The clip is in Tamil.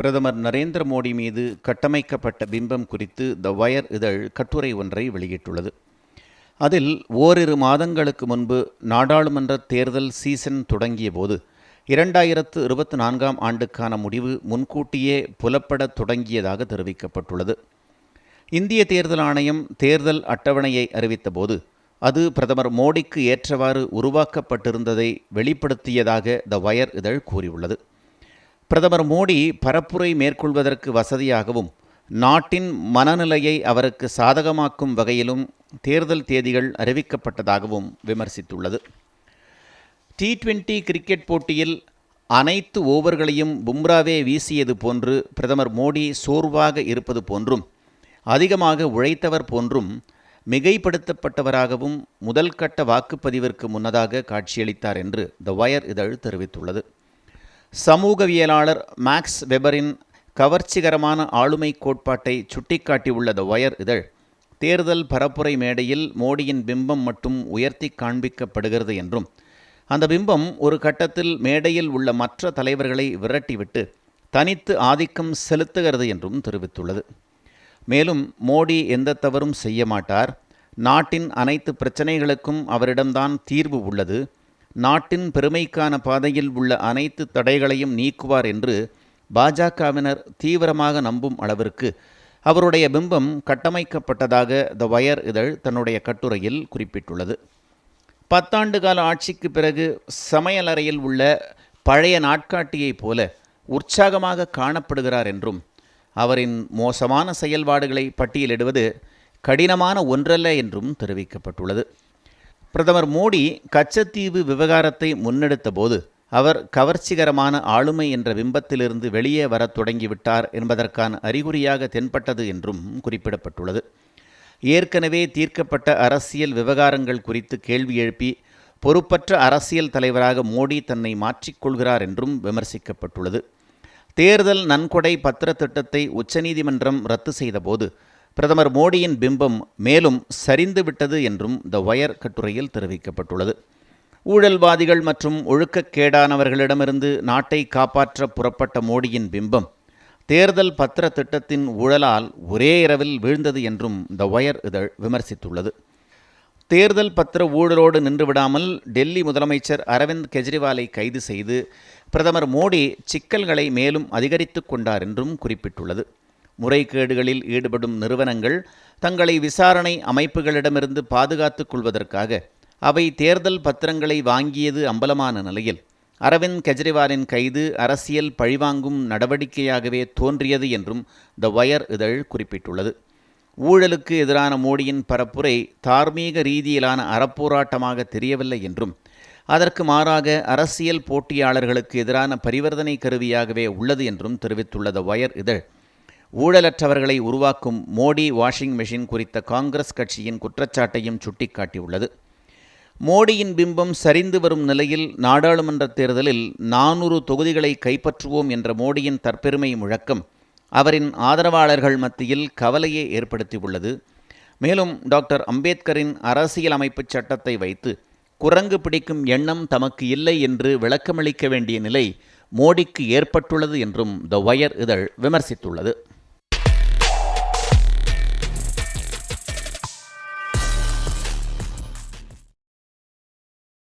பிரதமர் நரேந்திர மோடி மீது கட்டமைக்கப்பட்ட பிம்பம் குறித்து த வயர் இதழ் கட்டுரை ஒன்றை வெளியிட்டுள்ளது. அதில் ஓரிரு மாதங்களுக்கு முன்பு நாடாளுமன்ற தேர்தல் சீசன் தொடங்கிய போது 2024 ஆண்டுக்கான முடிவு முன்கூட்டியே புலப்படத் தொடங்கியதாக தெரிவிக்கப்பட்டுள்ளது. இந்திய தேர்தல் ஆணையம் தேர்தல் அட்டவணையை அறிவித்தபோது அது பிரதமர் மோடிக்கு ஏற்றவாறு உருவாக்கப்பட்டிருந்ததை வெளிப்படுத்தியதாக த வயர் இதழ் கூறியுள்ளது. பிரதமர் மோடி பரப்புரை மேற்கொள்வதற்கு வசதியாகவும் நாட்டின் மனநிலையை அவருக்கு சாதகமாக்கும் வகையிலும் தேர்தல் தேதிகள் அறிவிக்கப்பட்டதாகவும் விமர்சித்துள்ளது. T20 கிரிக்கெட் போட்டியில் அனைத்து ஓவர்களையும் பும்ராவே வீசியது போன்று பிரதமர் மோடி சோர்வாக இருப்பது போன்றும் அதிகமாக உழைத்தவர் போன்றும் மிகைப்படுத்தப்பட்டவராகவும் முதல் கட்ட வாக்குப்பதிவிற்கு முன்னதாக காட்சியளித்தார் என்று த வயர் இதழ் தெரிவித்துள்ளது. சமூகவியலாளர் மேக்ஸ் வெபரின் கவர்ச்சிகரமான ஆளுமை கோட்பாட்டை சுட்டிக்காட்டியுள்ள த வயர் இதழ், தேர்தல் பரப்புரை மேடையில் மோடியின் பிம்பம் மட்டும் உயர்த்தி காண்பிக்கப்படுகிறது என்றும் அந்த பிம்பம் ஒரு கட்டத்தில் மேடையில் உள்ள மற்ற தலைவர்களை விரட்டிவிட்டு தனித்து ஆதிக்கம் செலுத்துகிறது என்றும் தெரிவித்துள்ளது. மேலும் மோடி எந்த தவறும் செய்ய மாட்டார், நாட்டின் அனைத்து பிரச்சனைகளுக்கும் அவரிடம்தான் தீர்வு உள்ளது, நாட்டின் பெருமைக்கான பாதையில் உள்ள அனைத்து தடைகளையும் நீக்குவார் என்று பாஜகவினர் தீவிரமாக நம்பும் அளவிற்கு அவருடைய பிம்பம் கட்டமைக்கப்பட்டதாக த வயர் இதழ் தன்னுடைய கட்டுரையில் குறிப்பிட்டுள்ளது. 10 ஆண்டு கால ஆட்சிக்கு பிறகு சமையலறையில் உள்ள பழைய நாட்காட்டியைப் போல உற்சாகமாக காணப்படுகிறார் என்றும் அவரின் மோசமான செயல்பாடுகளை பட்டியலிடுவது கடினமான ஒன்றல்ல என்றும் தெரிவிக்கப்பட்டுள்ளது. பிரதமர் மோடி கச்சத்தீவு விவகாரத்தை முன்னெடுத்த போது அவர் கவர்ச்சிகரமான ஆளுமை என்ற பிம்பத்திலிருந்து வெளியே வரத் தொடங்கிவிட்டார் என்பதற்கான அறிகுறியாக தென்பட்டது என்றும் குறிப்பிடப்பட்டுள்ளது. ஏற்கனவே தீர்க்கப்பட்ட அரசியல் விவகாரங்கள் குறித்து கேள்வி எழுப்பி பொறுப்பற்ற அரசியல் தலைவராக மோடி தன்னை மாற்றிக்கொள்கிறார் என்றும் விமர்சிக்கப்பட்டுள்ளது. தேர்தல் நன்கொடை பத்திர திட்டத்தை உச்சநீதிமன்றம் ரத்து செய்தபோது பிரதமர் மோடியின் பிம்பம் மேலும் சரிந்துவிட்டது என்றும் த வயர் கட்டுரையில் தெரிவிக்கப்பட்டுள்ளது. ஊழல்வாதிகள் மற்றும் ஒழுக்கக்கேடானவர்களிடமிருந்து நாட்டை காப்பாற்ற புறப்பட்ட மோடியின் பிம்பம் தேர்தல் பத்திர திட்டத்தின் ஊழலால் ஒரே இரவில் வீழ்ந்தது என்றும் த வயர் இதழ் விமர்சித்துள்ளது. தேர்தல் பத்திர ஊழலோடு நின்றுவிடாமல் டெல்லி முதலமைச்சர் அரவிந்த் கெஜ்ரிவாலை கைது செய்து பிரதமர் மோடி சிக்கல்களை மேலும் அதிகரித்து கொண்டார் என்றும் குறிப்பிட்டுள்ளது. முறைகேடுகளில் ஈடுபடும் நிறுவனங்கள் தங்களை விசாரணை அமைப்புகளிடமிருந்து பாதுகாத்துக் கொள்வதற்காக அவை தேர்தல் பத்திரங்களை வாங்கியது அம்பலமான நிலையில் அரவிந்த் கெஜ்ரிவாலின் கைது அரசியல் பழிவாங்கும் நடவடிக்கையாகவே தோன்றியது என்றும் த வயர் இதழ் குறிப்பிட்டுள்ளது. ஊழலுக்கு எதிரான மோடியின் பரப்புரை தார்மீக ரீதியிலான அறப்போராட்டமாக தெரியவில்லை என்றும் அதற்கு மாறாக அரசியல் போட்டியாளர்களுக்கு எதிரான பரிவர்த்தனை கருவியாகவே உள்ளது என்றும் தெரிவித்துள்ள த வயர் இதழ், ஊழலற்றவர்களை உருவாக்கும் மோடி வாஷிங் மெஷின் குறித்த காங்கிரஸ் கட்சியின் குற்றச்சாட்டையும் சுட்டிக்காட்டியுள்ளது. மோடியின் பிம்பம் சரிந்து வரும் நிலையில் நாடாளுமன்ற தேர்தலில் 400 தொகுதிகளை கைப்பற்றுவோம் என்ற மோடியின் தற்பெருமை முழக்கம் அவரின் ஆதரவாளர்கள் மத்தியில் கவலையை ஏற்படுத்தியுள்ளது. மேலும் டாக்டர் அம்பேத்கரின் அரசியல் அமைப்புச் சட்டத்தை வைத்து குரங்கு பிடிக்கும் எண்ணம் தமக்கு இல்லை என்று விளக்கமளிக்க வேண்டிய நிலை மோடிக்கு ஏற்பட்டுள்ளது என்றும் த வயர் இதழ் விமர்சித்துள்ளது.